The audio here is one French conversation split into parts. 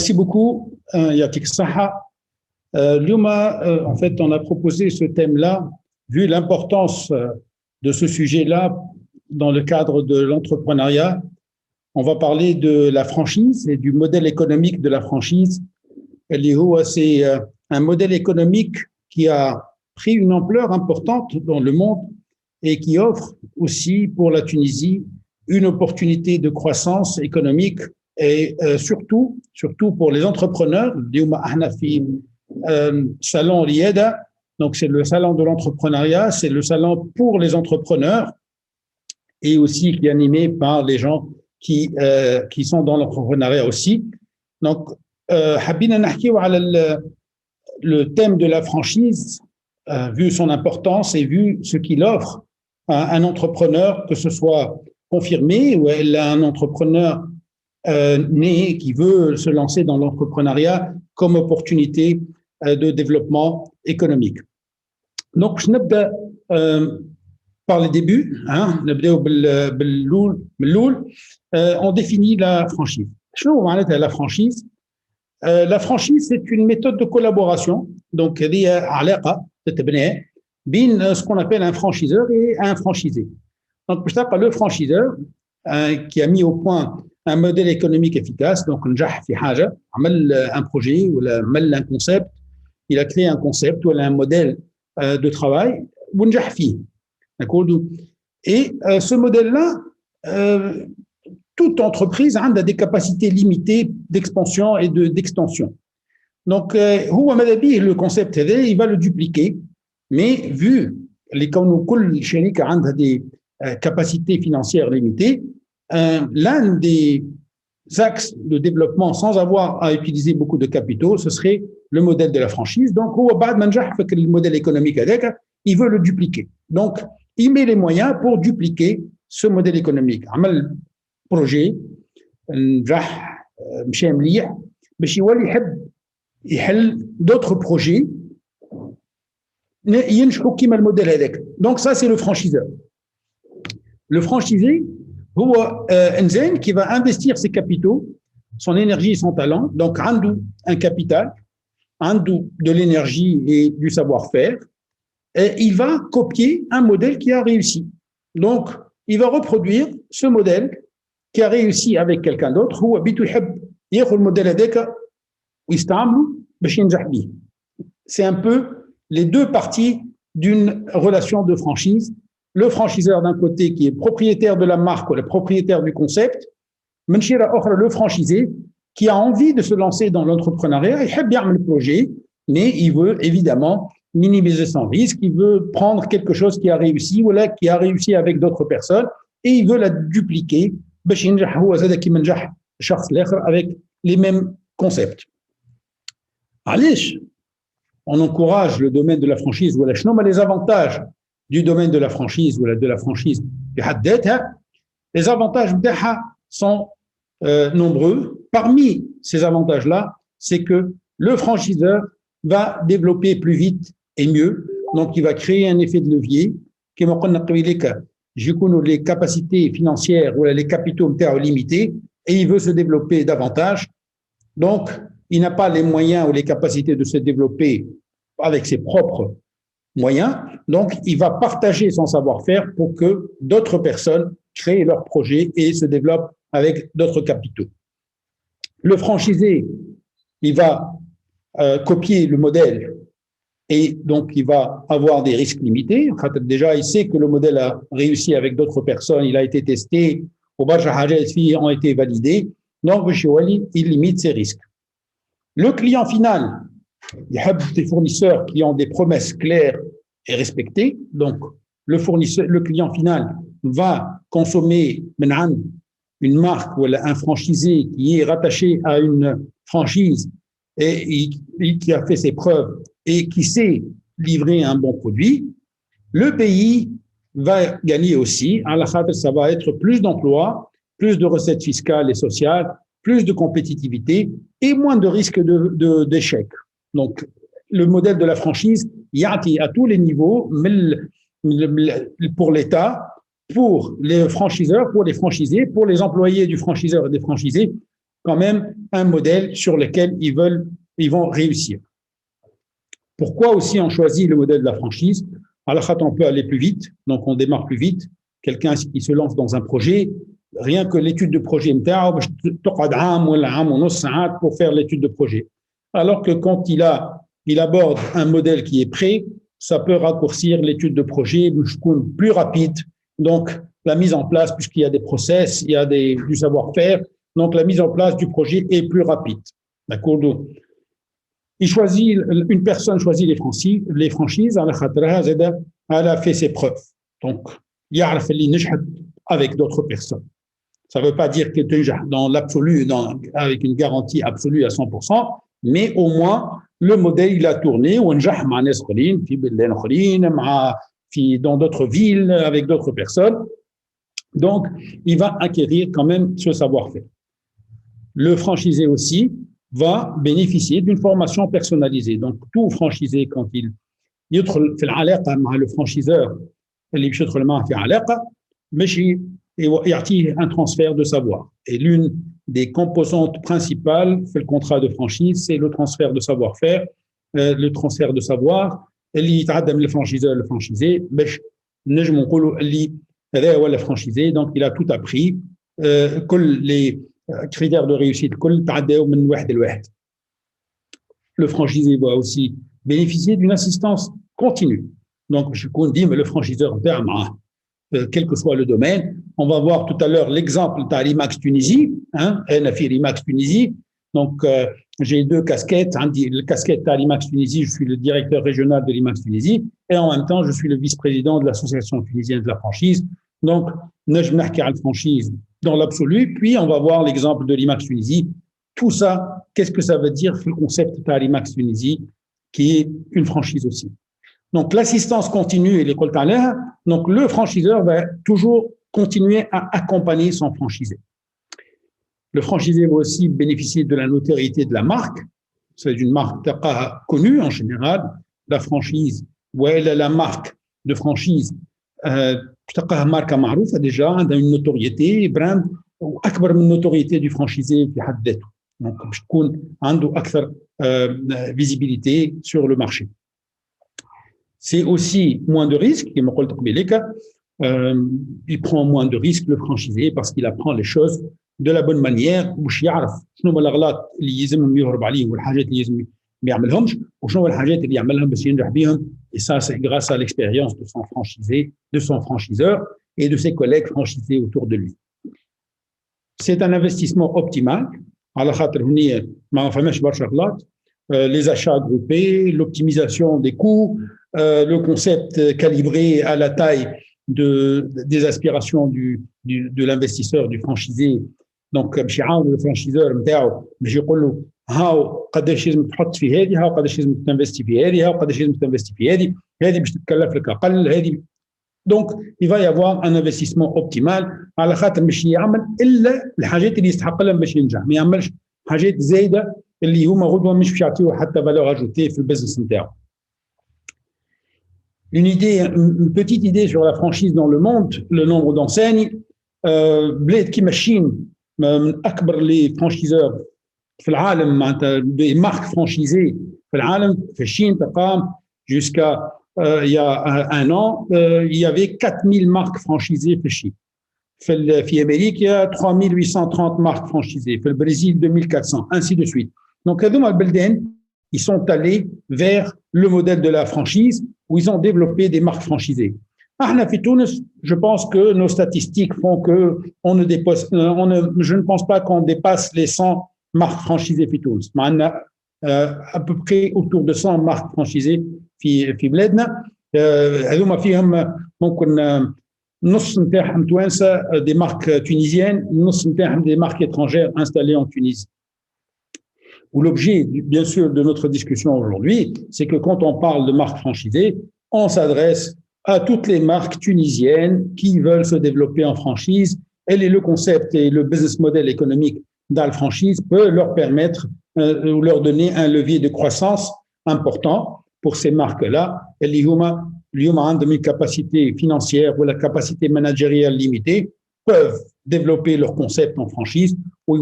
Merci beaucoup, Yatik Saha. Lyouma, en fait, on a proposé ce thème-là, vu l'importance de ce sujet-là dans le cadre de l'entrepreneuriat. On va parler de la franchise et du modèle économique de la franchise. C'est un modèle économique qui a pris une ampleur importante dans le monde et qui offre aussi pour la Tunisie une opportunité de croissance économique et surtout pour les entrepreneurs. Salon Rieda, donc c'est le salon de l'entrepreneuriat, c'est le salon pour les entrepreneurs et aussi qui est animé par les gens qui sont dans l'entrepreneuriat aussi. Donc, le thème de la franchise, vu son importance et vu ce qu'il offre à un entrepreneur, que ce soit confirmé ou un entrepreneur né qui veut se lancer dans l'entrepreneuriat comme opportunité de développement économique. Donc, je n'abda par le début, on définit la franchise. La franchise, c'est une méthode de collaboration. Donc, ce qu'on appelle un franchiseur et un franchisé. Donc, le franchiseur qui a mis au point un modèle économique efficace, donc un projet ou un concept, il a créé un concept ou un modèle de travail, et ce modèle-là, toute entreprise a des capacités limitées d'expansion et d'extension. Donc, le concept, il va le dupliquer, mais vu les des capacités financières limitées, l'un des axes de développement sans avoir à utiliser beaucoup de capitaux, ce serait le modèle de la franchise. Donc, le modèle économique, il veut le dupliquer. Donc, il met les moyens pour dupliquer ce modèle économique. Un projet, d'autres projets, donc ça c'est le franchiseur. Le franchisé, qui va investir ses capitaux, son énergie et son talent, donc un capital, de l'énergie et du savoir-faire, et il va copier un modèle qui a réussi. Donc, il va reproduire ce modèle qui a réussi avec quelqu'un d'autre. C'est un peu les deux parties d'une relation de franchise. Le franchiseur d'un côté qui est propriétaire de la marque ou le propriétaire du concept, le franchisé qui a envie de se lancer dans l'entrepreneuriat, il aime bien le projet, mais il veut évidemment minimiser son risque, il veut prendre quelque chose qui a réussi ou là, qui a réussi avec d'autres personnes et il veut la dupliquer avec les mêmes concepts. On encourage le domaine de la franchise ou les avantages du domaine de la franchise ou de la franchise. Les avantages sont nombreux. Parmi ces avantages-là, c'est que le franchiseur va développer plus vite et mieux. Donc, il va créer un effet de levier qui les capacités financières ou les capitaux limités et il veut se développer davantage. Donc, il n'a pas les moyens ou les capacités de se développer avec ses propres moyens. Donc, il va partager son savoir-faire pour que d'autres personnes créent leurs projets et se développent avec d'autres capitaux. Le franchisé, il va copier le modèle et donc il va avoir des risques limités. Déjà, il sait que le modèle a réussi avec d'autres personnes, il a été testé, ont été validés. Donc, il limite ses risques. Le client final, il y a des fournisseurs qui ont des promesses claires et respectées. Donc, le client final va consommer une marque ou un franchisé qui est rattaché à une franchise et qui a fait ses preuves et qui sait livrer un bon produit. Le pays va gagner aussi. Ça va être plus d'emplois, plus de recettes fiscales et sociales, plus de compétitivité et moins de risques d'échec. Donc, le modèle de la franchise, il y a à tous les niveaux, pour l'État, pour les franchiseurs, pour les franchisés, pour les employés du franchiseur et des franchisés, quand même un modèle sur lequel ils vont réussir. Pourquoi aussi on choisit le modèle de la franchise? Alors, on peut aller plus vite, donc on démarre plus vite. Quelqu'un qui se lance dans un projet, rien que l'étude de projet, pour faire l'étude de projet. Alors que quand il aborde un modèle qui est prêt, ça peut raccourcir l'étude de projet, plus rapide. Donc, la mise en place, puisqu'il y a des process, il y a du savoir-faire, donc la mise en place du projet est plus rapide. D'accord? Une personne choisit les franchises, elle a fait ses preuves. Donc, avec d'autres personnes. Ça ne veut pas dire que dans l'absolu, avec une garantie absolue à 100%, mais au moins, le modèle, il a tourné, dans d'autres villes, avec d'autres personnes. Donc, il va acquérir quand même ce savoir-faire. Le franchisé aussi va bénéficier d'une formation personnalisée. Donc, tout franchisé, quand il يدخل في العلاقة مع le franchiseur اللي باش يدخل معاه في علاقة باش يعطيه un transfert de savoir. Et l'une des composantes principales في le contrat de franchise, c'est le transfert de savoir-faire, le transfert de savoir اللي يتعدى من الفرانشيزور للفرانشيزي باش نجموا نقولوا اللي هذا هو الفرانشيزي. Donc, il a tout appris. كل les critères de réussite الكل تعداو من واحد لواحد. Le franchisé va aussi bénéficier d'une assistance continue. Donc, je dis, mais le franchiseur, quel que soit le domaine, on va voir tout à l'heure l'exemple de l'IMAX Tunisie, l'IMAX Tunisie. Donc, j'ai deux casquettes. La casquette de l'IMAX Tunisie, je suis le directeur régional de l'IMAX Tunisie, et en même temps, je suis le vice-président de l'association tunisienne de la franchise. Donc, je n'ai la franchise dans l'absolu, puis on va voir l'exemple de l'IMAX Tunisie. Tout ça, qu'est-ce que ça veut dire le concept de l'IMAX Tunisie, qui est une franchise aussi. Donc, l'assistance continue et l'école talaha, donc le franchiseur va toujours continuer à accompagner son franchisé. Le franchisé va aussi bénéficier de la notoriété de la marque. C'est une marque connue en général, la franchise, ou la marque de franchise, marque معروفة déjà, une notoriété, brand, وأكبر من notoriété du franchisé في حد ذاته. Donc, باش تكون عنده أكثر visibilité sur le marché. C'est aussi moins de risques, il prend moins de risques le franchisé parce qu'il apprend les choses de la bonne manière باش يعرف شنو هما الأغلاط اللي يلزمهم يهرب عليهم والحاجات اللي يلزم ما يعملهمش وشنو هما الحاجات اللي يعملهم باش ينجح بهم. Et ça, c'est grâce à l'expérience de son franchisé, de son franchiseur et de ses collègues franchisés autour de lui. C'est un investissement optimal. على خاطر هني ما فماش برشا غلط. Les achats groupés, l'optimisation des coûts, le concept calibré à la taille des aspirations de l'investisseur, du franchisé. Donc, le franchiseur باش يقول له هاو قداش لازم تحط في هذه، هاو قداش لازم تنفستي في هذه، هاو قداش لازم تنفستي في هذه باش تتكلف لك اقل هذه. Donc, il va y avoir un investissement optimal على خاطر مش يعمل الا الحاجات اللي يستحق لهم باش ينجح، ما يعملش حاجات زايده اللي هما غدوه مش باش يعطيو حتى فالور اجوتي في البزنس نتاعو. Une petite idée sur la franchise dans le monde, le nombre d'enseignes. بلاد كيما الشين من اكبر لي فرانشيزور في العالم معناتها des marques franchisées في العالم. في الشين تقام jusqu'à il y a un an, il y avait 4000 marques franchisées في الشين. في أمريكا 3830 marques franchisées. في البرازيل 2400, ainsi de suite. Donc, هذوما البلدان ils sont allés vers le modèle de la franchise où ils ont développé des marques franchisées. Je pense que nos statistiques font que je ne pense pas qu'on dépasse les 100 marques franchisées في تونس. معنا à peu près autour de 100 marques franchisées في بلادنا. هذوما فيهم ممكن نص نتاعهم توانسه des marques tunisiennes, نص نتاعهم des marques étrangères installées en Tunisie. Où l'objet, bien sûr, de notre discussion aujourd'hui, c'est que quand on parle de marques franchisées, on s'adresse à toutes les marques tunisiennes qui veulent se développer en franchise. Et le concept et le business model économique dans la franchise peut leur permettre ou leur donner un levier de croissance important pour ces marques-là. اللي هما عندهم une capacité financière ou la capacité managériale limitée. peuvent développer leur concept en franchise, ou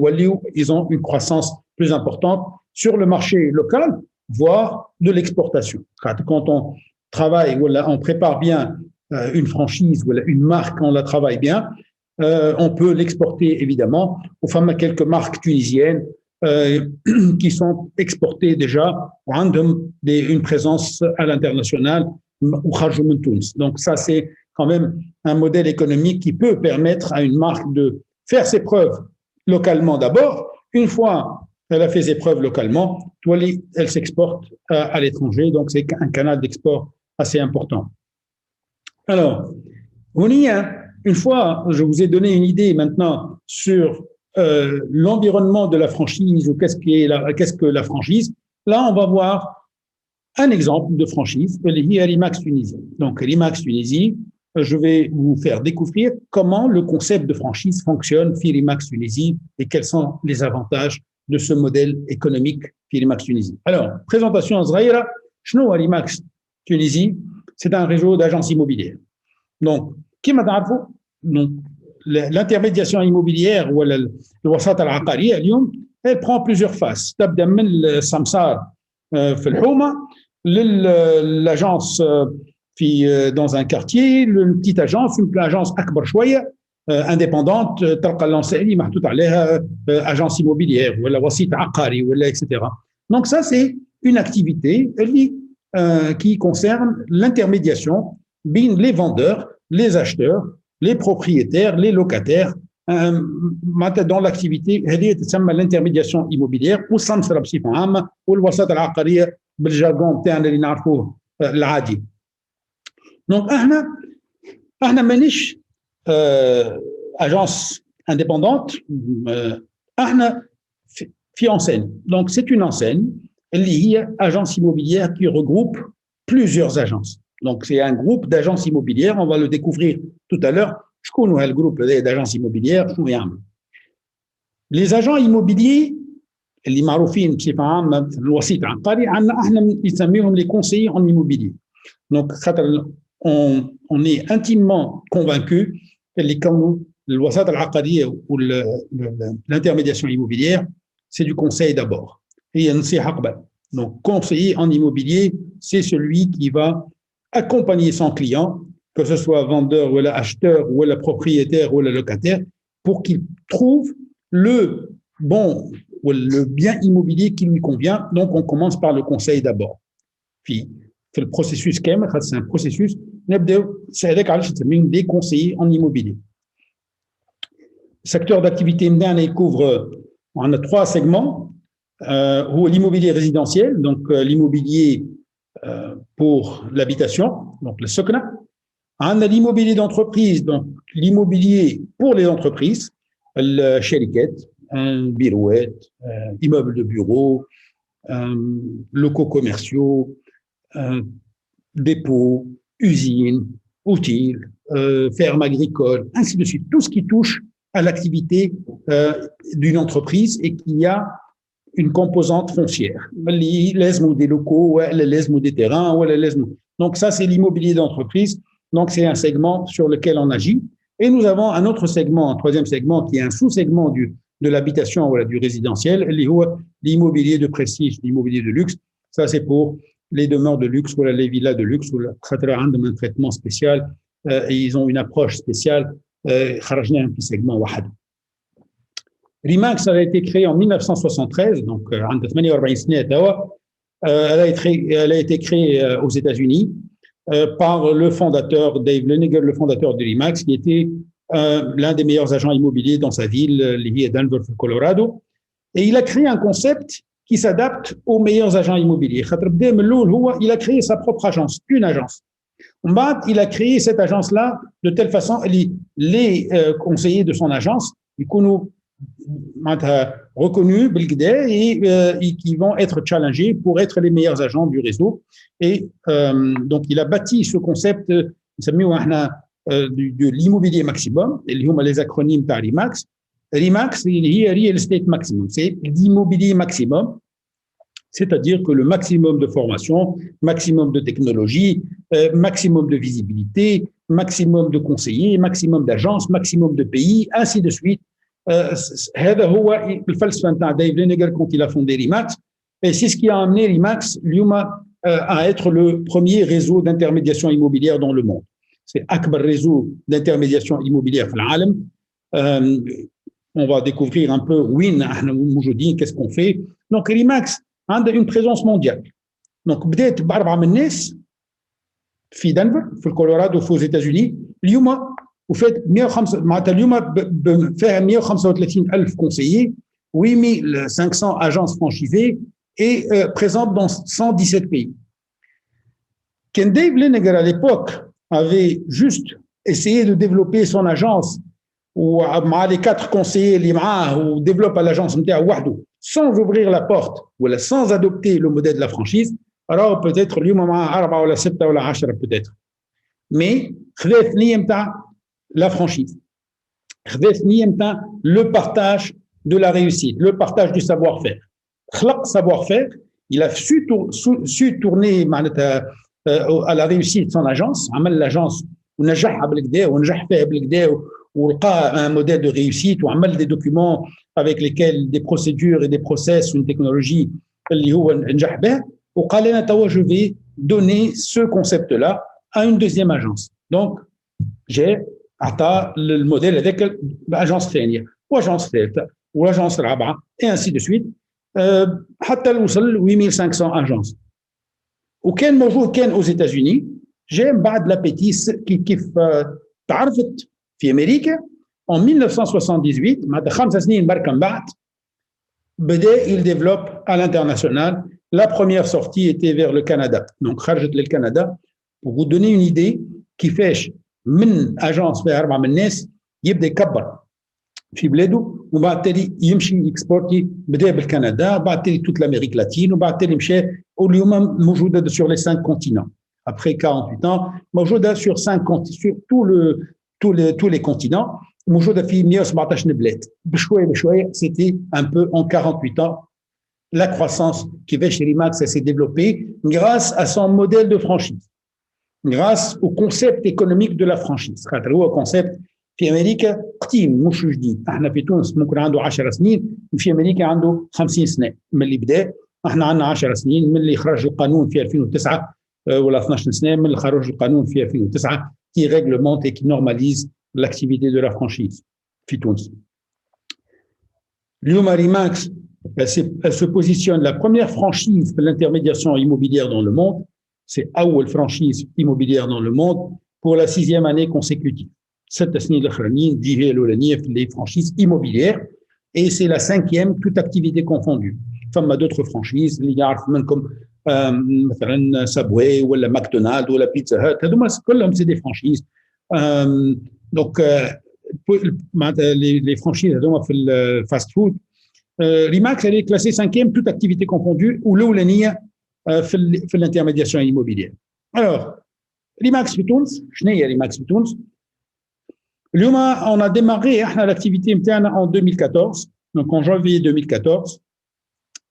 ils ont une croissance plus importante sur le marché local, voire de l'exportation. Quand on travaille, on prépare bien une franchise ou une marque, on la travaille bien, on peut l'exporter évidemment. Aux femmes, quelques marques tunisiennes qui sont exportées déjà, une présence à l'international. Donc ça, c'est quand même un modèle économique qui peut permettre à une marque de faire ses preuves localement d'abord. Une fois qu'elle a fait ses preuves localement, elle s'exporte à l'étranger. Donc c'est un canal d'export assez important. Alors, une fois, je vous ai donné une idée maintenant sur l'environnement de la franchise ou qu'est-ce que la franchise. Là, on va voir un exemple de franchise, l'IMAX Tunisie. Donc, l'IMAX Tunisie, je vais vous faire découvrir comment le concept de franchise fonctionne l'IMAX Tunisie et quels sont les avantages de ce modèle économique l'IMAX Tunisie. Alors, présentation Zraïra, Chno l'IMAX Tunisie, c'est un réseau d'agences immobilières. Donc, qui m'a donc l'intermédiation immobilière ou le wasat al-aqari, elle prend plusieurs phases. تبدا من السمسار في الحومه l'agence dans un quartier, une petite agence, une agence اكبر شويه indépendante, تلقى اللي محطوط عليها agence immobilière ولا وسيط عقاري ولا etc. Donc ça c'est une activité qui concerne l'intermédiation les vendeurs, les acheteurs, les propriétaires, les locataires dans l'activité l'intermédiation immobilière والسمسرة بصفة عامة والوساطة العقارية بالجارجون تاعنا اللي نعرفوه العادي. Donc احنا مانيش agence indépendante, احنا في enseigne. Donc c'est une enseigne اللي هي agence immobilière qui regroupe plusieurs agences. Donc, c'est un groupe d'agences immobilières. On va le découvrir tout à l'heure. Je connais le groupe d'agences immobilières. Les agents immobiliers, les معروفين بصفة عامة الوسيط العقاري عندنا احنا نسميهم les conseillers en immobilier. Donc, on est intimement convaincu que الوساطة العقارية ou l'intermédiation immobilière, c'est du conseil d'abord. Et نصيحة قبل. Donc, conseiller en immobilier, c'est celui qui va accompagner son client, que ce soit vendeur ou acheteur ou propriétaire ou locataire, pour qu'il trouve le bon ou le bien immobilier qui lui convient. Donc, on commence par le conseil d'abord. Puis, c'est le processus c'est un processus, c'est des conseillers en immobilier. Le secteur d'activité il couvre, on a 3 segments. L'immobilier résidentiel, donc l'immobilier pour l'habitation, donc le SOCNA. On a l'immobilier d'entreprise, donc l'immobilier pour les entreprises, le chériquet, birouette, immeubles de bureau, locaux commerciaux, dépôts, usines, outils, fermes agricoles, ainsi de suite. Tout ce qui touche à l'activité d'une entreprise et qui a une composante foncière. Des locaux, des terrains. Donc ça, c'est l'immobilier d'entreprise. Donc c'est un segment sur lequel on agit. Et nous avons un autre segment, un 3e segment, qui est un sous-segment de l'habitation, du résidentiel, l'immobilier de prestige, l'immobilier de luxe. Ça, c'est pour les demeures de luxe, les villas de luxe, un traitement spécial, et ils ont une approche spéciale. Un petit segment. l'IMAX a été créée en 1973, donc elle a été créée aux États-Unis par le fondateur Dave Leniger, le fondateur de l'IMAX, qui était l'un des meilleurs agents immobiliers dans sa ville, Denver, Colorado. Et il a créé un concept qui s'adapte aux meilleurs agents immobiliers. Il a créé sa propre agence, une agence. Il a créé cette agence-là de telle façon que les conseillers de son agence, ils reconnus et qui vont être challengés pour être les meilleurs agents du réseau. Et donc, il a bâti ce concept de l'immobilier maximum, les acronymes par l'IMAX. L'IMAX, c'est Real Estate Maximum, c'est l'immobilier maximum. C'est-à-dire que le maximum de formation, maximum de technologie, maximum de visibilité, maximum de conseillers, maximum d'agences, maximum de pays, ainsi de suite. هذا هو الفلسفه نتاع ديف لينيغر quand il a fondé RIMAX, et c'est ce qui a amené RIMAX à être le premier réseau d'intermédiation immobilière dans le monde. C'est أكبر réseau d'intermédiation immobilière في العالم. On va découvrir un peu وين احنا موجودين, qu'est-ce qu'on fait. Donc RIMAX a une présence mondiale. Donc بدات باربعه من الناس في دنفر في الكولورادو في États-Unis. اليوم وفات 105 معناتها اليوم فيها 135,000 conseillers, 8500 agences franchisées et présentes dans 117 pays. Ken Dave Liniger à l'époque avait juste essayé de développer son agence ou les 4 conseillers اللي معاه ou développe l'agence نتاعو وحده sans ouvrir la porte ou sans adopter le modèle de la franchise, alors peut-être اليوم معاه 4 ولا 6 ولا 10 peut-être. Mais خذا ثنيه نتاع la franchise. Le partage de la réussite, le partage du savoir-faire. Savoir-faire, il a su tourner à la réussite de son agence. L'agence, on a un modèle de réussite, on a des documents avec lesquels des procédures et des process, une technologie, je vais donner ce concept-là à une deuxième agence. Donc, j'ai le modèle avec l'agence ثانية وagence ثالثة وagence رابعة et ainsi de suite حتى نوصل 8500 agences. وكان موجود كان aux États-Unis. جاء بعد لابيتيس كيف تعرفت في أمريكا en 1978 بعد 5 سنين برك من بعد بدأ il développe à l'international. La première sortie était vers le Canada. Donc خرجت للكندا. Pour vous donner une idée كيفاش من اجانس فيها 4 من الناس يبدا يكبر في بلاده وبعد تالي يمشي اكسبورتي. بدا بالكندا, بعد تالي توت l'Amérique latine, وبعد تالي مشى واليوم موجوده sur les 5 continents. Après 48 ans موجوده sur 5 sur tous les continents, موجوده في 117 بلاد. بشويه c'était un peu en 48 ans la croissance كيفاش RIMAX s'est développée grâce à son modèle de franchise, grâce au concept économique de la franchise. خاطر هو concept في امريكا قديم مش جديد. احنا في تونس ممكن عنده 10 سنين, في امريكا عنده 50 سنه من اللي بدا. احنا عندنا 10 سنين من اللي خرج القانون في 2009 ولا 12 سنه من اللي خرج القانون في 2009 qui réglemente et qui normalise l'activité de la franchise في تونس. اليوم RIMAX elle se positionne la première franchise de l'intermédiation immobilière dans le monde. C'est أول franchise immobilière dans le monde pour la 6e année consécutive. 7 سنين الأخرانيين دي هي الأولانية في les franchises immobilières, et c'est la 5e toute activité confondue. فما d'autres franchises اللي يعرف منكم مثلا سابواي ولا ماكدونالد ولا بيتزا هات, هذوما كلهم c'est des franchises. Donc les franchises هذوما في الفاست فود. RIMAX elle est classée 5e toute activité confondue والأولانية في l'intermédiation immobilière. Alors, RIMAX في تونس, شنو هي RIMAX في تونس؟ اليوم on a démarré l'activité نتاعنا en 2014, donc en janvier 2014,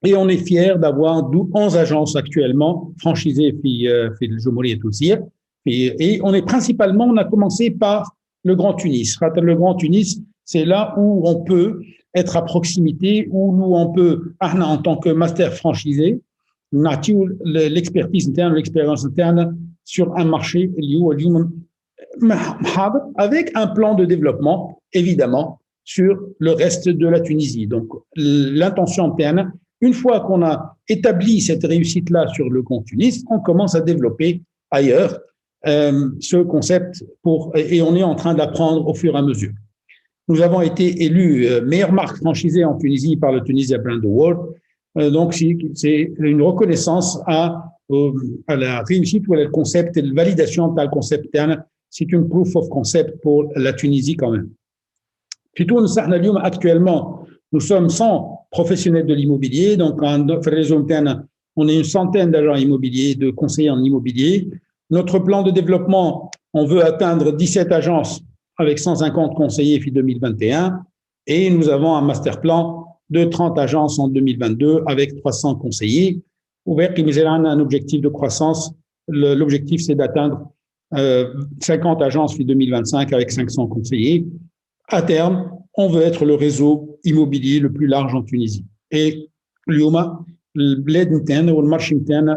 et on est fier d'avoir 11 agences actuellement franchisées في الجمهورية التونسية. Et on est principalement, on a commencé par le Grand Tunis. Le Grand Tunis, c'est là où on peut être à proximité, où nous on peut, en tant que master franchisé, l'expertise interne, l'expérience interne sur un marché avec un plan de développement, évidemment, sur le reste de la Tunisie. Donc, l'intention interne, une fois qu'on a établi cette réussite-là sur le Grand Tunis, on commence à développer ailleurs ce concept et on est en train d'apprendre au fur et à mesure. Nous avons été élus meilleure marque franchisée en Tunisie par le Tunisia Brand Award. Donc, c'est une reconnaissance à la réussite ou à le concept, la validation de le concept interne. C'est une proof of concept pour la Tunisie quand même. Plutôt, actuellement, nous sommes 100 professionnels de l'immobilier. Donc, en réseau interne, on est une centaine d'agents immobiliers, de conseillers en immobilier. Notre plan de développement, on veut atteindre 17 agences avec 150 conseillers fin 2021. Et nous avons un master plan de 30 agences en 2022 avec 300 conseillers. On a un objectif de croissance. L'objectif, c'est d'atteindre 50 agences en 2025 avec 500 conseillers. À terme, on veut être le réseau immobilier le plus large en Tunisie. Et l'IOMA, le marché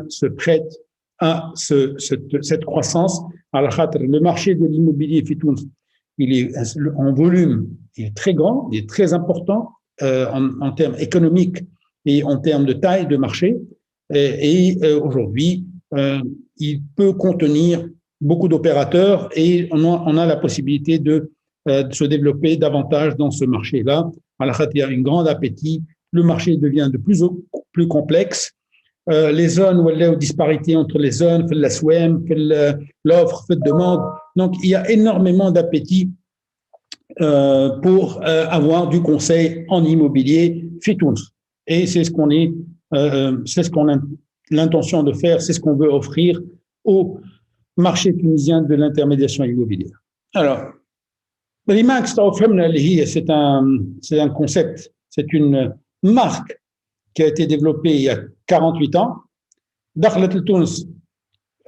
se prête à cette croissance. Le marché de l'immobilier il est en volume, il est très grand, il est très important en termes économiques et en termes de taille de marché. Et aujourd'hui, il peut contenir beaucoup d'opérateurs et on a la possibilité de se développer davantage dans ce marché-là. Il y a un grand appétit. Le marché devient de plus en plus complexe. Les zones où il y a une disparité entre les zones, la SWEM, l'offre, la demande. Donc, il y a énormément d'appétit pour avoir du conseil en immobilier FITOUNS. Et c'est ce qu'on a l'intention de faire, c'est ce qu'on veut offrir au marché tunisien de l'intermédiation immobilière. Alors, RIMAX, c'est un concept, c'est une marque qui a été développée il y a 48 ans. Dakhlet Tunis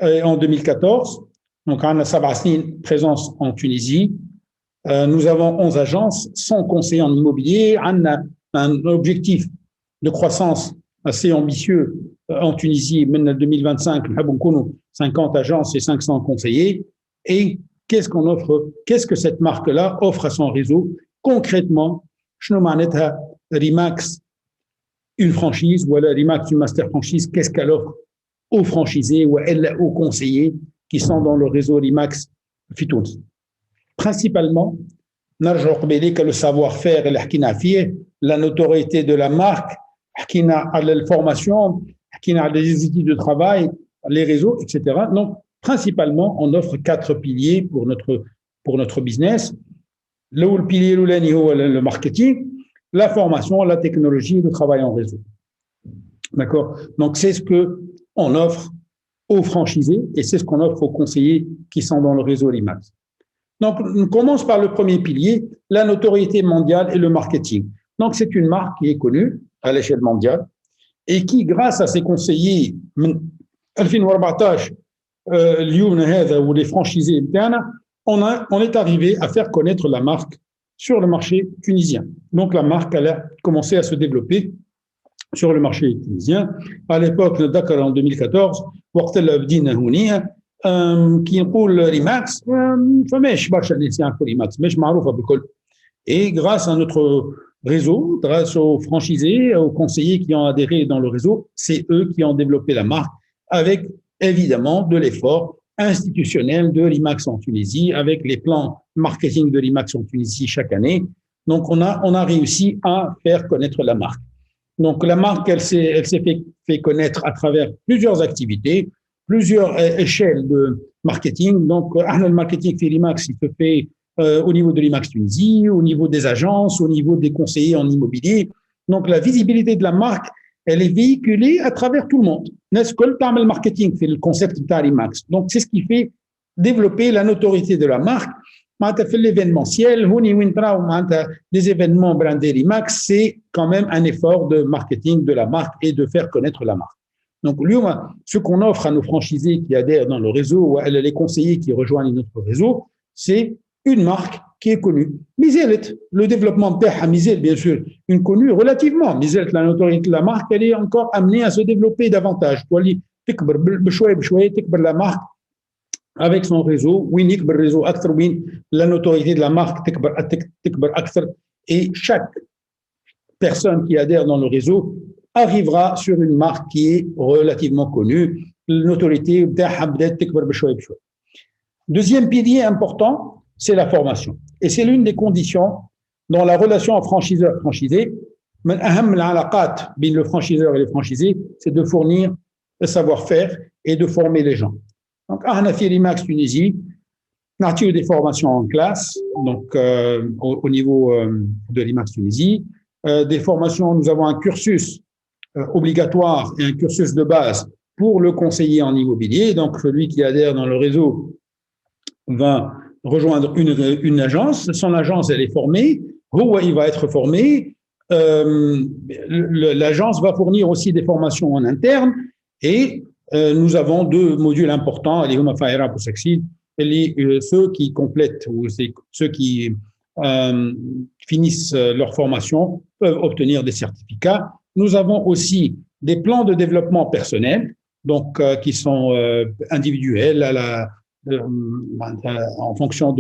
en 2014, donc on a 7 سنين présence en Tunisie. Nous avons 11 agences, 100 conseillers en immobilier. On a un objectif de croissance assez ambitieux en Tunisie. Maintenant, 2025, nous avons 50 agences et 500 conseillers. Et qu'est-ce qu'on offre? Qu'est-ce que cette marque-là offre à son réseau? Concrètement, RIMAX, une franchise, ou RIMAX, une master franchise, qu'est-ce qu'elle offre aux franchisés ou aux conseillers qui sont dans le réseau RIMAX FITOUNS? Principalement, le savoir-faire et la notoriété de la marque, la formation, les outils de travail, les réseaux, etc. Donc, principalement, on offre 4 piliers pour notre business. Le pilier, le marketing, la formation, la technologie et le travail en réseau. D'accord? Donc, c'est ce qu'on offre aux franchisés et c'est ce qu'on offre aux conseillers qui sont dans le réseau RIMAX. Donc, on commence par le premier pilier, la notoriété mondiale et le marketing. Donc, c'est une marque qui est connue à l'échelle mondiale et qui, grâce à ses conseillers, 2014, ou les franchisés, on est arrivé à faire connaître la marque sur le marché tunisien. Donc, la marque, elle a commencé à se développer sur le marché tunisien. À l'époque, le Dakar en 2014, qui يقول ريماكس فماش برشا ناس يعرفوا ريماكس مش معروفه بالكل. Et grâce à notre réseau, grâce aux franchisés, aux conseillers qui ont adhéré dans le réseau, c'est eux qui ont développé la marque avec évidemment de l'effort institutionnel de RIMAX en Tunisie, avec les plans marketing de RIMAX en Tunisie chaque année. Donc, on a réussi à faire connaître la marque. Donc, la marque, elle s'est fait connaître à travers plusieurs activités, plusieurs échelles de marketing. Donc, le marketing de RIMAX, il se fait au niveau de RIMAX Tunisie, au niveau des agences, au niveau des conseillers en immobilier. Donc, la visibilité de la marque, elle est véhiculée à travers tout le monde. N'est-ce que le marketing, c'est le concept de RIMAX. Donc, c'est ce qui fait développer la notoriété de la marque. L'événementiel, des événements brandés RIMAX, c'est quand même un effort de marketing de la marque et de faire connaître la marque. Donc, ce qu'on offre à nos franchisés qui adhèrent dans le réseau, ou à les conseillers qui rejoignent notre réseau, c'est une marque qui est connue. Mizelet, le développement de Mizel, bien sûr, une connue relativement. Mizelet, la notoriété de la marque, elle est encore amenée à se développer davantage. La marque avec son réseau, la notoriété de la marque, et chaque personne qui adhère dans le réseau arrivera sur une marque qui est relativement connue. La notoriété. Deuxième pilier important, c'est la formation. Et c'est l'une des conditions dans la relation franchiseur-franchisé. Le franchiseur et les franchisés, c'est de fournir le savoir-faire et de former les gens. Donc, on a fait RIMAX Tunisie, on a eu des formations en classe, donc au niveau de RIMAX Tunisie. Des formations, nous avons un cursus obligatoire et un cursus de base pour le conseiller en immobilier. Donc, celui qui adhère dans le réseau va rejoindre une agence. Son agence, elle est formée. Il va être formé. l'agence va fournir aussi des formations en interne et nous avons deux modules importants, les Huma Faira pour Saxid, et ceux qui complètent ou ceux qui finissent leur formation peuvent obtenir des certificats. Nous avons aussi des plans de développement personnel, donc qui sont individuels en fonction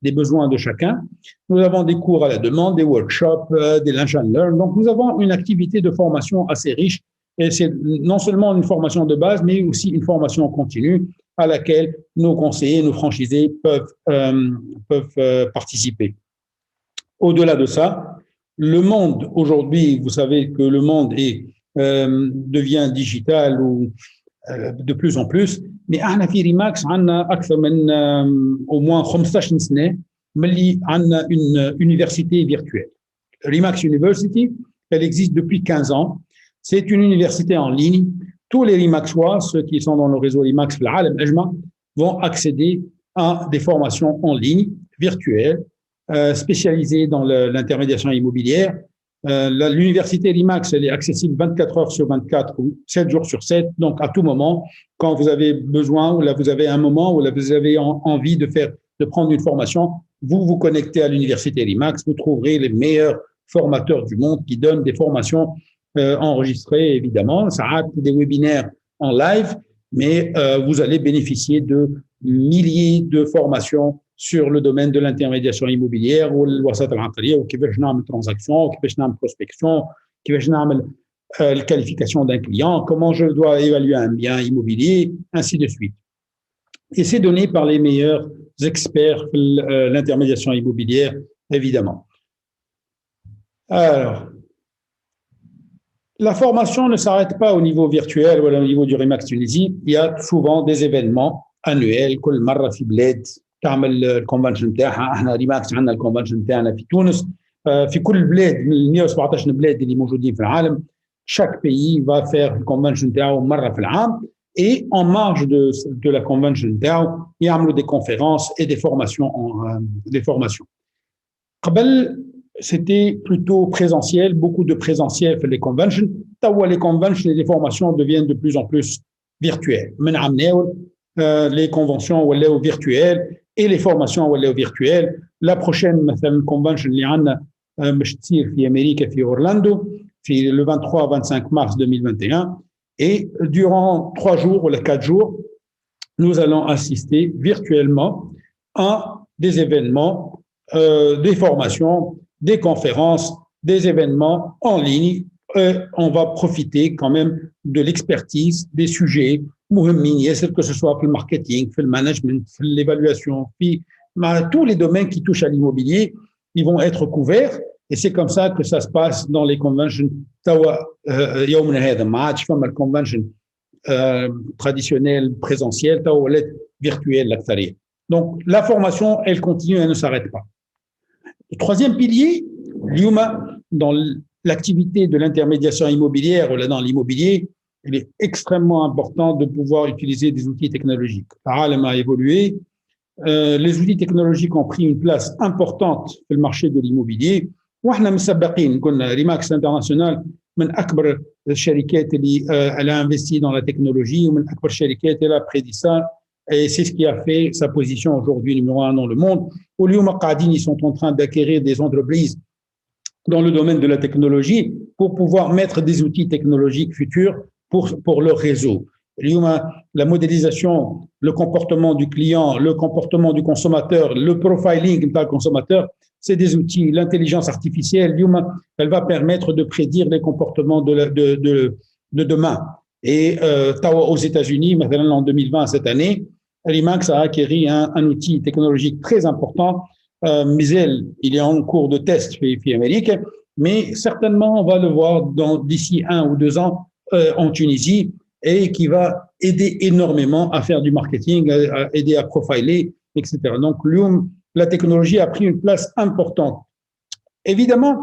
des besoins de chacun. Nous avons des cours à la demande, des workshops, des lunch and learn. Donc, nous avons une activité de formation assez riche. Et c'est non seulement une formation de base, mais aussi une formation continue à laquelle nos conseillers, nos franchisés peuvent participer. Au-delà de ça, le monde aujourd'hui, vous savez que le monde devient digital ou de plus en plus, mais احنا في ريماكس عندنا اكثر من au moins 15 سنه ملي عندنا une université virtuelle. Remax University, elle existe depuis 15 ans. C'est une université en ligne. Tous les Remaxois, ceux qui sont dans le réseau Remax في العالم أجمع, vont accéder à des formations en ligne virtuelles spécialisées dans l'intermédiation immobilière. L'université RIMAX, elle est accessible 24 heures sur 24 ou 7 jours sur 7. Donc, à tout moment, quand vous avez besoin ou là, vous avez un moment où là, vous avez envie de prendre une formation, vous vous connectez à l'université RIMAX, vous trouverez les meilleurs formateurs du monde qui donnent des formations enregistrées, évidemment. Ça a des webinaires en live, mais vous allez bénéficier de milliers de formations sur le domaine de l'intermédiation immobilière ou الوساطة العقارية وكيفاش نعمل ترانزاكسيون وكيفاش نعمل prospection كيفاش نعمل la qualification d'un client, comment je dois évaluer un bien immobilier, ainsi de suite. Et c'est donné par les meilleurs experts de l'intermédiation immobilière, évidemment. Alors, la formation ne s'arrête pas au niveau virtuel ou au niveau du RIMAX Tunisie. Il y a souvent des événements annuels, كل مرة في بلاد تعمل الكونفنشن تاعها. احنا ريماكس عندنا الكونفنشن تاعنا في تونس في كل البلاد من ال 117 بلاد اللي موجودين في العالم. Chaque pays va faire الكونفنشن تاعو مرة في العام et en marge de la convention تاعو يعملوا des conférences et des formations. قبل c'était plutôt présentiel, beaucoup de présentiel pour les conventions. Les conventions et les formations deviennent de plus en plus virtuelles. Les conventions ou virtuelles et les formations ou virtuelles. La prochaine convention اللي عندنا باش تصير في امريكا في اورلاندو في le 23-25 mars 2021 et durant 3 jours ou 4 jours nous allons assister virtuellement à des événements, des formations, des conférences, des événements en ligne. On va profiter quand même de l'expertise des sujets مهمين que ce soit le marketing, le management, l'évaluation, tous les domaines qui touchent à l'immobilier, ils vont être couverts et c'est comme ça que ça se passe dans les conventions. يومنا هذا ما عادش فما الconvention traditionnelle présentielle, توا virtuelle الأكثرية. Donc la formation, elle continue, elle ne s'arrête pas. Le troisième pilier, dans l'activité de l'intermédiation immobilière ou dans l'immobilier, il est extrêmement important de pouvoir utiliser des outils technologiques. العالم a évolué. Les outils technologiques ont pris une place importante sur le marché de l'immobilier. واحنا مسبقين كنا ريماكس انترناسيونال من اكبر الشركات اللي elle a investi dans la technologie ومن اكبر الشركات elle a prédit ça. Et c'est ce qui a fait sa position aujourd'hui numéro 1 dans le monde. واليوم قاعدين ils sont en train d'acquérir des entreprises dans le domaine de la technologie pour pouvoir mettre des outils technologiques futurs pour leur réseau. La modélisation, le comportement du client, le comportement du consommateur, le profiling du consommateur, c'est des outils. L'intelligence artificielle, elle va permettre de prédire les comportements de demain. Et aux États-Unis, maintenant en 2020, cette année, Remax a acquis un outil technologique très important. Mizel, il est en cours de test chez Amérique, mais certainement on va le voir d'ici 1 ou 2 ans en Tunisie et qui va aider énormément à faire du marketing, à aider à profiler, etc. Donc, la technologie a pris une place importante. Évidemment,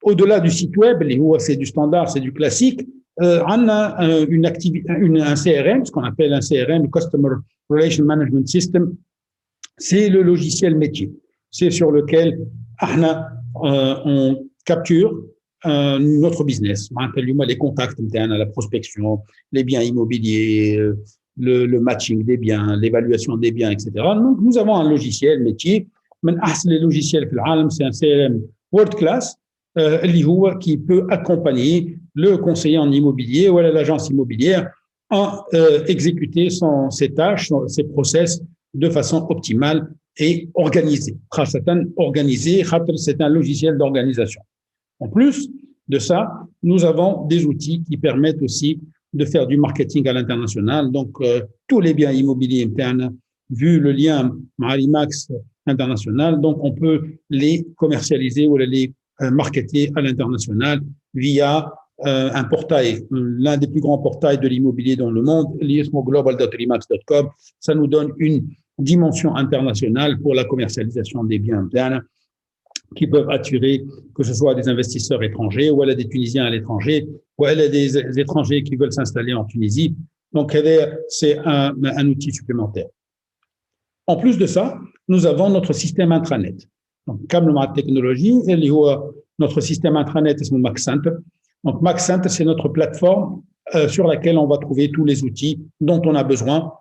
au-delà du site web, c'est du standard, c'est du classique, on a un CRM, ce qu'on appelle un CRM, le Customer Relation Management System, c'est le logiciel métier. C'est sur lequel on capture notre business. Les contacts, la prospection, les biens immobiliers, le matching des biens, l'évaluation des biens, etc. Donc, nous avons un logiciel métier. Les logiciels c'est un CRM world class qui peut accompagner le conseiller en immobilier ou l'agence immobilière à exécuter ses tâches, ses process de façon optimale et organisée. C'est un logiciel d'organisation. En plus de ça, nous avons des outils qui permettent aussi de faire du marketing à l'international. Donc, tous les biens immobiliers internes, vu le lien Marimax international, donc on peut les commercialiser ou les marketer à l'international via un portail, l'un des plus grands portails de l'immobilier dans le monde, global.remax.com. Ça nous donne une dimension internationale pour la commercialisation des biens internes qui peuvent attirer, que ce soit des investisseurs étrangers ou des Tunisiens à l'étranger, ou des étrangers qui veulent s'installer en Tunisie. Donc, c'est un outil supplémentaire. En plus de ça, nous avons notre système intranet. Donc, comme la technologie, notre système intranet, c'est MaxCenter. Donc, MaxCenter, c'est notre plateforme sur laquelle on va trouver tous les outils dont on a besoin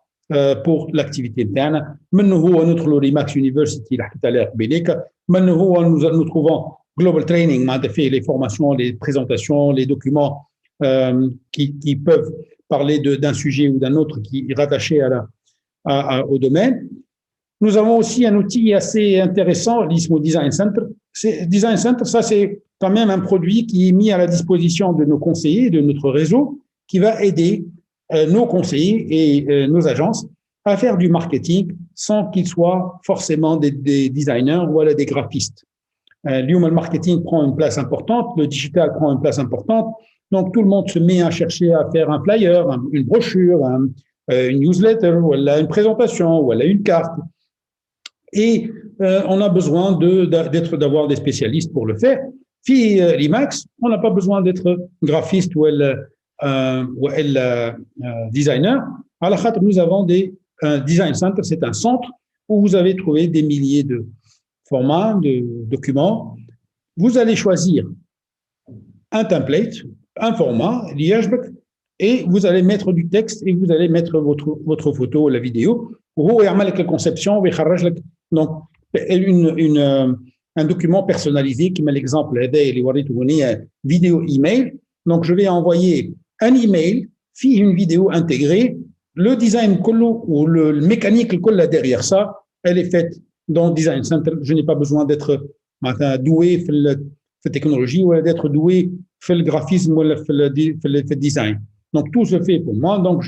pour l'activité interne. Maintenant, notre Lorimax University, nous trouvons Global Training, les formations, les présentations, les documents qui peuvent parler d'un sujet ou d'un autre qui est rattaché au domaine. Nous avons aussi un outil assez intéressant, l'ISMO Design Center. Design Center, ça c'est quand même un produit qui est mis à la disposition de nos conseillers, de notre réseau, qui va aider nos conseillers et nos agences à faire du marketing sans qu'ils soient forcément des designers ou des graphistes. Le marketing prend une place importante, le digital prend une place importante, donc tout le monde se met à chercher à faire un flyer, une brochure, une newsletter, ou une présentation, ou une carte. Et on a besoin d'avoir des spécialistes pour le faire. Puis l'IMAX, on n'a pas besoin d'être graphiste ou designer. À la khat, nous avons des design centers, c'est un centre où vous avez trouvé des milliers de formats, de documents. Vous allez choisir un template, un format, et vous allez mettre du texte et vous allez mettre votre photo ou la vidéo. Vous allez la conception, donc un document personnalisé qui met l'exemple vidéo email. Donc je vais envoyer un email, puis une vidéo intégrée. Le design ou le mécanique derrière ça, elle est faite dans Design Center. Je n'ai pas besoin d'être doué dans la technologie ou d'être doué dans le graphisme ou dans le design. Donc tout se fait pour moi. Donc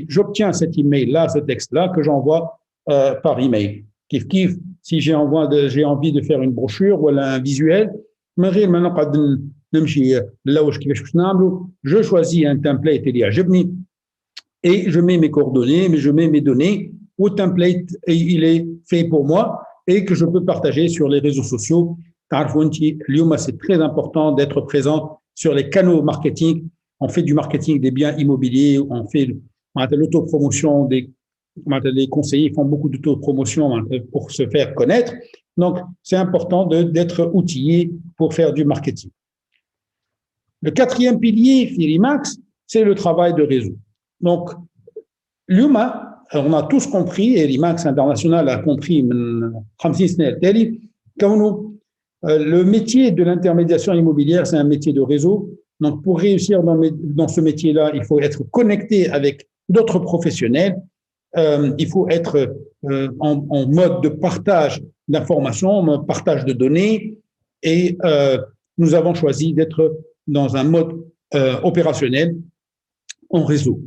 j'obtiens cet email-là, ce texte-là que j'envoie par email. Kif, si j'ai envie de faire une brochure ou un visuel, je choisis un template et je mets mes coordonnées, mais je mets mes données au template et il est fait pour moi et que je peux partager sur les réseaux sociaux. C'est très important d'être présent sur les canaux marketing. On fait du marketing des biens immobiliers, on fait l'autopromotion les conseillers font beaucoup d'autopromotion pour se faire connaître. Donc, c'est important d'être outillé pour faire du marketing. Le quatrième pilier, Filimax, c'est le travail de réseau. Donc, l'UMA, on a tous compris, et l'IMAX International a compris, le métier de l'intermédiation immobilière, c'est un métier de réseau. Donc, pour réussir dans ce métier-là, il faut être connecté avec d'autres professionnels. Il faut être en mode de partage d'informations, partage de données, et nous avons choisi d'être dans un mode opérationnel en réseau.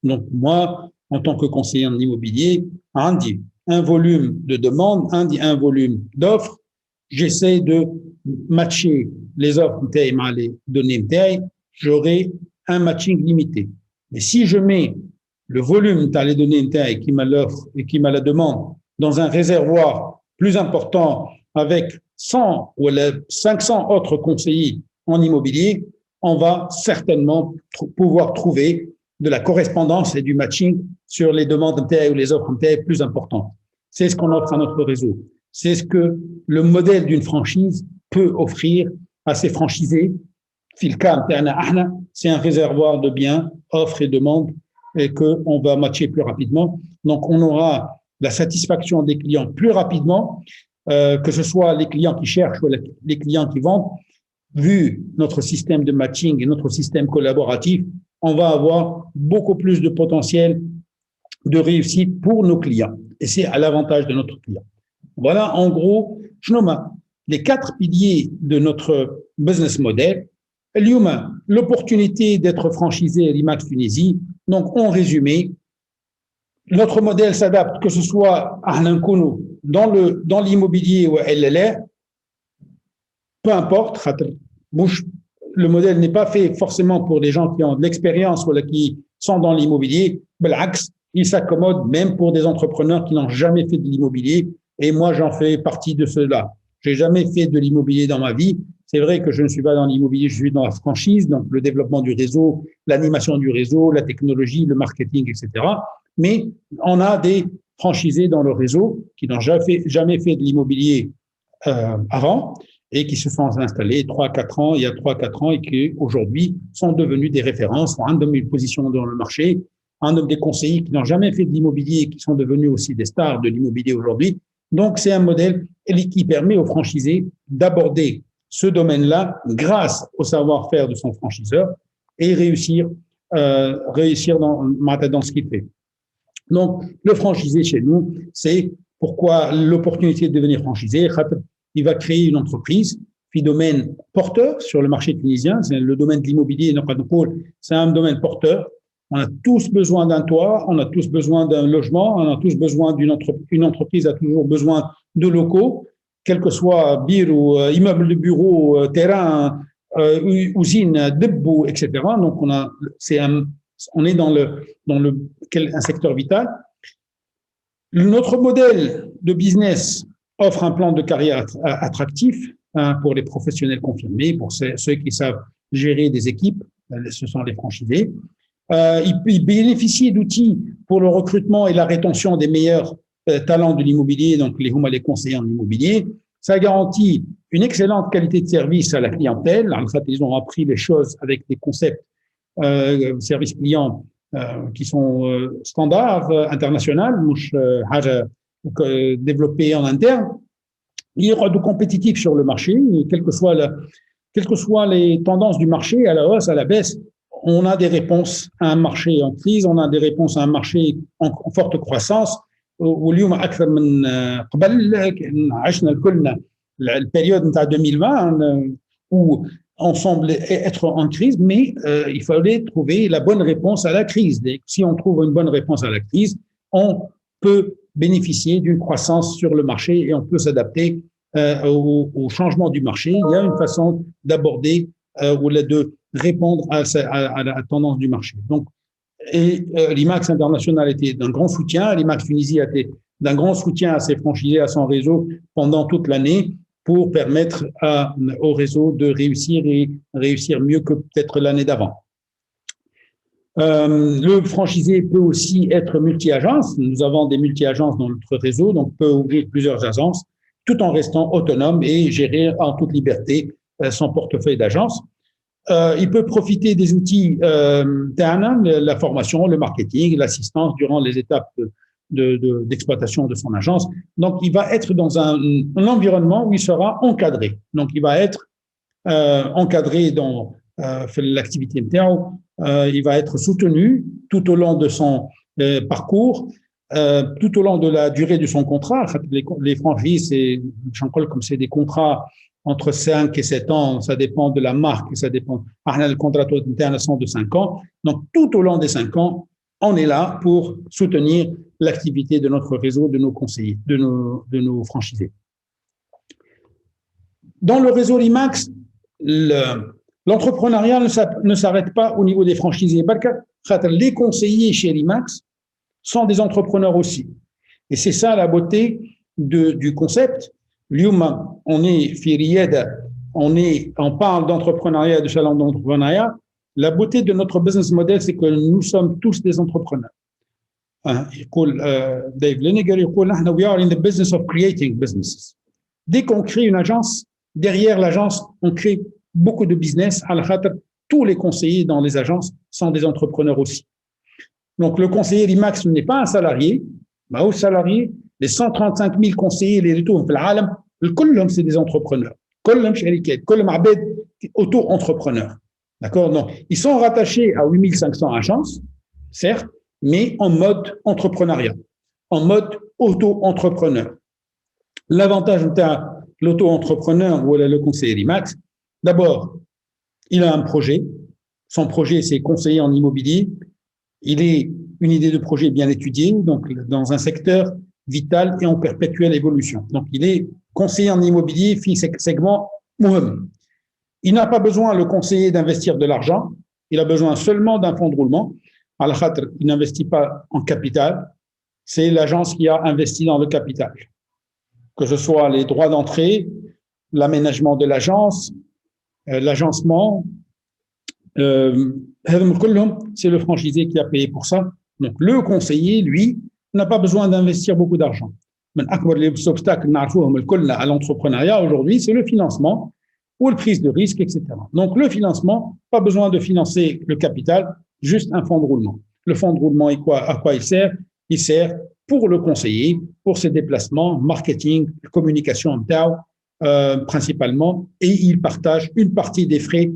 Donc moi, en tant que conseiller en immobilier, un volume de demandes, un volume d'offres, j'essaie de matcher les offres avec les données, j'aurai un matching limité. Mais si je mets le volume les données qui m'a l'offre et qui m'a la demande dans un réservoir plus important avec 100 ou 500 autres conseillers en immobilier, on va certainement pouvoir trouver de la correspondance et du matching sur les demandes ou les offres plus importantes. C'est ce qu'on offre à notre réseau. C'est ce que le modèle d'une franchise peut offrir à ses franchisés c'est un réservoir de biens, offre et demande, et qu'on va matcher plus rapidement. Donc, on aura la satisfaction des clients plus rapidement, que ce soit les clients qui cherchent ou les clients qui vendent. Vu notre système de matching et notre système collaboratif, on va avoir beaucoup plus de potentiel de réussite pour nos clients. Et c'est à l'avantage de notre client. Voilà, en gros, les 4 piliers de notre business model. L'opportunité d'être franchisé à l'IMAX Tunisie. Donc, en résumé, notre modèle s'adapte, que ce soit à dans l'immobilier ou à LLR, peu importe, le modèle n'est pas fait forcément pour des gens qui ont de l'expérience ou qui sont dans l'immobilier. Il s'accommode même pour des entrepreneurs qui n'ont jamais fait de l'immobilier. Et moi, j'en fais partie de ceux-là. J'ai jamais fait de l'immobilier dans ma vie. C'est vrai que je ne suis pas dans l'immobilier, je suis dans la franchise, donc le développement du réseau, l'animation du réseau, la technologie, le marketing, etc. Mais on a des franchisés dans le réseau qui n'ont jamais fait de l'immobilier avant et qui se sont installés 3-4 ans, il y a 3-4 ans, et qui aujourd'hui sont devenus des références, ont une position dans le marché, un des conseillers qui n'ont jamais fait de l'immobilier et qui sont devenus aussi des stars de l'immobilier aujourd'hui. Donc, c'est un modèle qui permet aux franchisés d'aborder ce domaine-là grâce au savoir-faire de son franchiseur et réussir dans ce qu'il fait. Donc, le franchisé chez nous, c'est pourquoi l'opportunité de devenir franchisé. Il va créer une entreprise, puis domaine porteur sur le marché tunisien. C'est le domaine de l'immobilier, c'est un domaine porteur. On a tous besoin d'un toit, on a tous besoin d'un logement, on a tous besoin une entreprise a toujours besoin de locaux, quel que soit bir ou immeuble de bureau, terrain, usine, debout, etc. Donc on est dans un secteur vital. Notre modèle de business offre un plan de carrière attractif pour les professionnels confirmés, pour ceux qui savent gérer des équipes, ce sont les franchisés. Il bénéficie d'outils pour le recrutement et la rétention des meilleurs talents de l'immobilier, donc les conseillers en immobilier. Ça garantit une excellente qualité de service à la clientèle. En fait, ils ont appris les choses avec des concepts service client qui sont standards, internationaux, développés en interne. Il y aura de compétitifs sur le marché, quelles que soient les tendances du marché, à la hausse, à la baisse. On a des réponses à un marché en crise, on a des réponses à un marché en forte croissance. واليوم اكثر من قبل عشنا كلنا البيريود نتاع 2020 où on semble être en crise, mais il fallait trouver la bonne réponse à la crise. Et si on trouve une bonne réponse à la crise, on peut bénéficier d'une croissance sur le marché et on peut s'adapter au changement du marché. Il y a une façon d'aborder ou de répondre à la tendance du marché. Donc, l'IMAX International était d'un grand soutien, l'IMAX Tunisie a été d'un grand soutien à ses franchisés, à son réseau pendant toute l'année pour permettre au réseau de réussir et réussir mieux que peut-être l'année d'avant. Le franchisé peut aussi être multi-agence. Nous avons des multi-agences dans notre réseau, donc peut ouvrir plusieurs agences tout en restant autonome et gérer en toute liberté son portefeuille d'agences. Il peut profiter des outils la formation, le marketing, l'assistance durant les étapes d'exploitation de son agence. Donc, il va être dans un environnement où il sera encadré. Donc, il va être encadré dans l'activité interne. Il va être soutenu tout au long de son parcours, tout au long de la durée de son contrat. En fait, les franchises, comme c'est des contrats entre 5 et 7 ans, ça dépend de la marque, ça dépend. Le contrat interne sont de 5 ans. Donc, tout au long des 5 ans, on est là pour soutenir l'activité de notre réseau, de nos conseillers, de nos franchisés. Dans le réseau LIMAX, l'entrepreneuriat ne s'arrête pas au niveau des franchisés. Les conseillers chez LIMAX sont des entrepreneurs aussi. Et c'est ça la beauté du concept. On est Firieda, on parle d'entrepreneuriat, de salon d'entrepreneuriat. La beauté de notre business model, c'est que nous sommes tous des entrepreneurs. Dave Leniger, we are in the business of creating businesses. Dès qu'on crée une agence, derrière l'agence, on crée beaucoup de business. Tous les conseillers dans les agences sont des entrepreneurs aussi. Donc, le conseiller RIMAX n'est pas un salarié. Au salarié, les 135 000 conseillers, les retours dans le monde, c'est des entrepreneurs. Auto-entrepreneurs. D'accord? Donc, ils sont rattachés à 8500 agences, certes, mais en mode entrepreneuriat, en mode auto-entrepreneur. L'avantage de l'auto-entrepreneur ou le conseiller RIMAX, d'abord, il a un projet. Son projet, c'est conseiller en immobilier. Il est une idée de projet bien étudiée, donc dans un secteur vital et en perpétuelle évolution. Donc, il est conseiller en immobilier, segment Mouhem. Il n'a pas besoin, le conseiller, d'investir de l'argent. Il a besoin seulement d'un fonds de roulement. Al-Khatr, il n'investit pas en capital. C'est l'agence qui a investi dans le capital. Que ce soit les droits d'entrée, l'aménagement de l'agence, l'agencement, c'est le franchisé qui a payé pour ça. Donc, le conseiller, lui, n'a pas besoin d'investir beaucoup d'argent. Les obstacles à l'entrepreneuriat aujourd'hui, c'est le financement ou la prise de risque, etc. Donc, le financement, pas besoin de financer le capital, juste un fonds de roulement. Le fonds de roulement, à quoi il sert? Il sert pour le conseiller, pour ses déplacements, marketing, communication, principalement, et il partage une partie des frais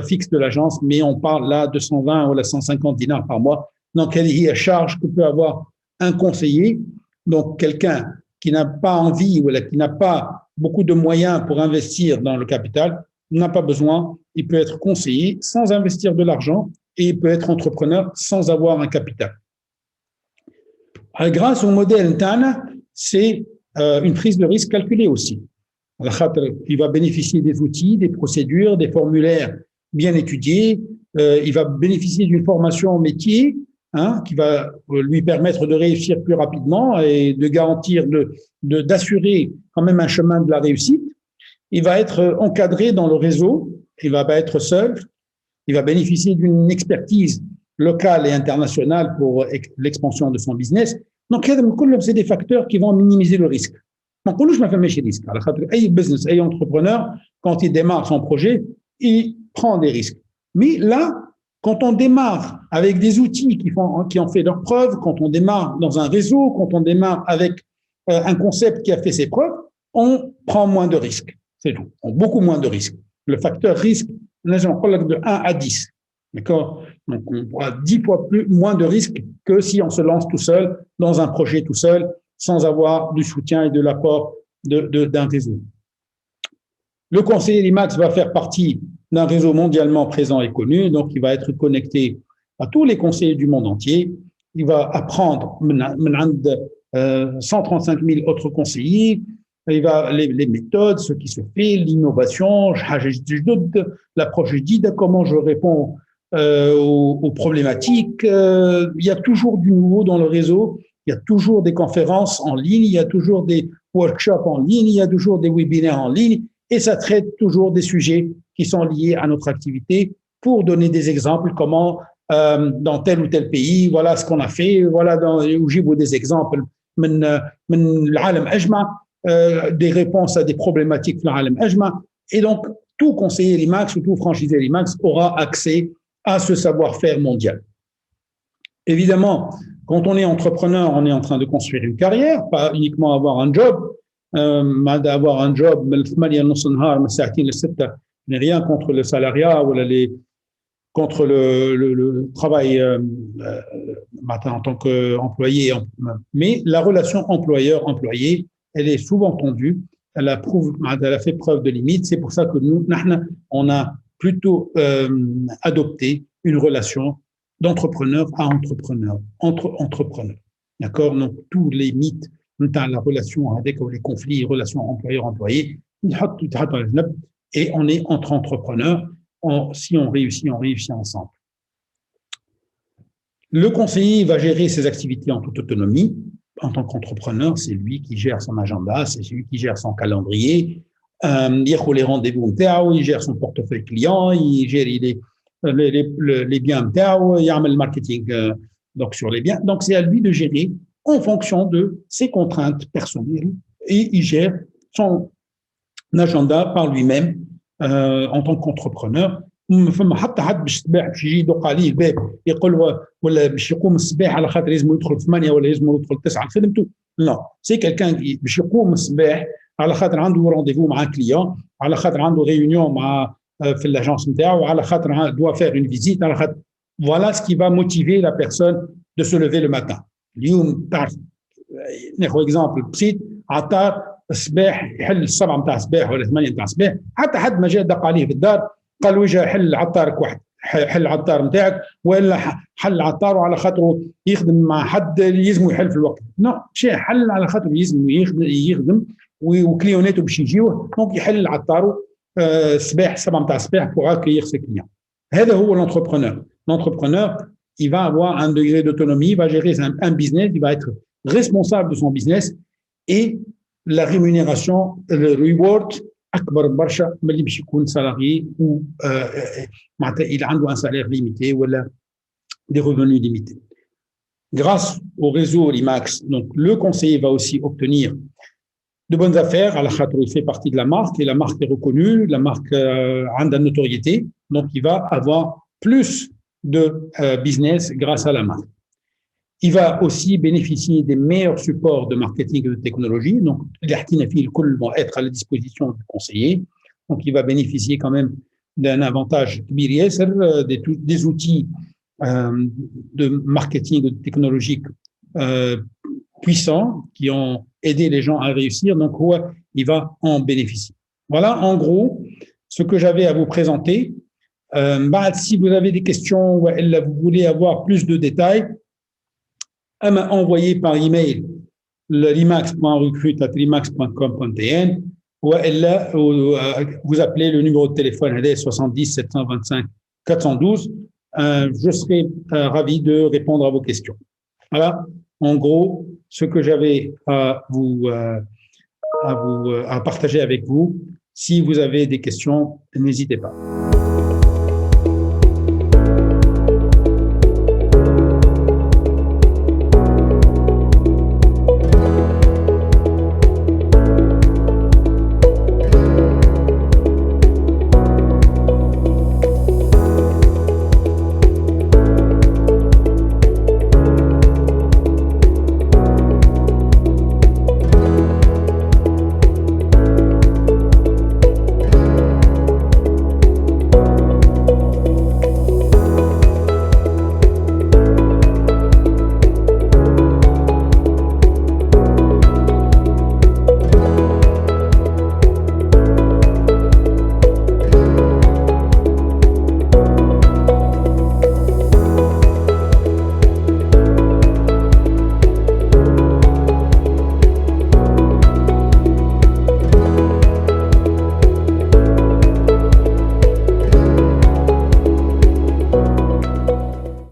fixes de l'agence, mais on parle là de 120 ou 150 dinars par mois. Donc, quelle est la charge que peut avoir un conseiller, donc quelqu'un qui n'a pas envie ou qui n'a pas beaucoup de moyens pour investir dans le capital, n'a pas besoin, il peut être conseiller sans investir de l'argent et il peut être entrepreneur sans avoir un capital. Grâce au modèle TAN, c'est une prise de risque calculée aussi. Il va bénéficier des outils, des procédures, des formulaires bien étudiés, il va bénéficier d'une formation au métier, qui va lui permettre de réussir plus rapidement et de garantir, d'assurer quand même un chemin de la réussite. Il va être encadré dans le réseau, il va pas être seul, il va bénéficier d'une expertise locale et internationale pour l'expansion de son business. Donc, c'est des facteurs qui vont minimiser le risque. Donc, je ne fais risque. Un business, un entrepreneur, quand il démarre son projet, il prend des risques. Mais là, quand on démarre avec des outils qui ont fait leurs preuves, quand on démarre dans un réseau, quand on démarre avec un concept qui a fait ses preuves, on prend moins de risques. C'est tout. On beaucoup moins de risques. Le facteur risque, de 1 à 10. D'accord? Donc, on a 10 fois moins de risques que si on se lance tout seul dans un projet tout seul, sans avoir du soutien et de l'apport d'un réseau. Le conseiller RIMAX va faire partie d'un réseau mondialement présent et connu, donc il va être connecté à tous les conseillers du monde entier. Il va apprendre 135 000 autres conseillers, les méthodes, ce qui se fait, l'innovation, l'approche guide, comment je réponds aux problématiques. Il y a toujours du nouveau dans le réseau, il y a toujours des conférences en ligne, il y a toujours des workshops en ligne, il y a toujours des webinaires en ligne, et ça traite toujours des sujets qui sont liés à notre activité. Pour donner des exemples, comment dans tel ou tel pays, voilà ce qu'on a fait, voilà où j'ai des exemples, des réponses à des problématiques dans l'Alam Ajma. Et donc, tout conseiller RIMAX ou tout franchisé RIMAX aura accès à ce savoir-faire mondial. Évidemment, quand on est entrepreneur, on est en train de construire une carrière, pas uniquement avoir un job. D'avoir un job, n'est rien contre le salariat ou contre le travail en tant qu'employé. Mais la relation employeur-employé, elle est souvent tendue, elle a fait preuve de limite. C'est pour ça que nous, on a plutôt adopté une relation d'entrepreneur à entrepreneur, entre entrepreneurs. D'accord? Donc, tous les mythes dans la relation avec les conflits, relations employeur-employé, et on est entre entrepreneurs. Si on réussit ensemble. Le conseiller va gérer ses activités en toute autonomie. En tant qu'entrepreneur, c'est lui qui gère son agenda, c'est lui qui gère son calendrier, il gère les rendez-vous, il gère son portefeuille client, il gère les biens, il y a le marketing donc sur les biens. Donc, c'est à lui de gérer en fonction de ses contraintes personnelles et il gère son agenda par lui-même en tant qu'entrepreneur. فما حتى حد باش الصباح باش يجي يدق عليه الباب يقول ولا باش يقوم الصباح على خاطر لازم يدخل 8 ولا لازم يدخل 9 لخدمته. لا سي كالكان باش يقوم الصباح على خاطر عنده رونديفو مع كليون، على خاطر عنده ريونيون مع في الاجونس نتاعو، على خاطر doit faire une visite، على خاطر voilà ce qui va motiver la personne de se lever le matin. اليوم تعرف ناخذ اكزامبل بسيط، عطار الصباح يحل السبعه نتاع الصباح ولا 8 نتاع الصباح، حتى حد ما جاء دق عليه في الدار قال وجه حل عطارك واحد، حل العطار نتاعك، ولا حل عطاره على خاطره يخدم مع حد يلزمه يحل في الوقت. نو شيء حل على خاطره يلزمه يخدم وكليوناته باش يجيوه، دونك يحل عطاره الصباح 7 نتاع الصباح بوغ accueillir ses clients. هذا هو l'entrepreneur. L'entrepreneur, il va avoir un degré d'autonomie, il va gérer un business, il va être responsable de son business, et la rémunération, le reward اكبر برشا من اللي باش يكون سالاري و معناتها il عنده un salaire limité ولا des revenus limités. Grâce au réseau RIMAX, donc le conseiller va aussi obtenir de bonnes affaires à la khâtre, il fait partie de la marque et la marque est reconnue, la marque a de la notoriété, donc il va avoir plus de business grâce à la marque. Il va aussi bénéficier des meilleurs supports de marketing et de technologie. Donc, les actifs vont être à la disposition du conseiller. Donc, il va bénéficier quand même d'un avantage des outils de marketing et de technologique puissants qui ont aidé les gens à réussir. Donc, il va en bénéficier. Voilà, en gros, ce que j'avais à vous présenter. Si vous avez des questions ou vous voulez avoir plus de détails, envoyé par email le rimax.recrute@rimax.com.tn ou vous appelez le numéro de téléphone 70 725 412. Je serai ravi de répondre à vos questions. Voilà, en gros, ce que j'avais à partager avec vous. Si vous avez des questions, n'hésitez pas.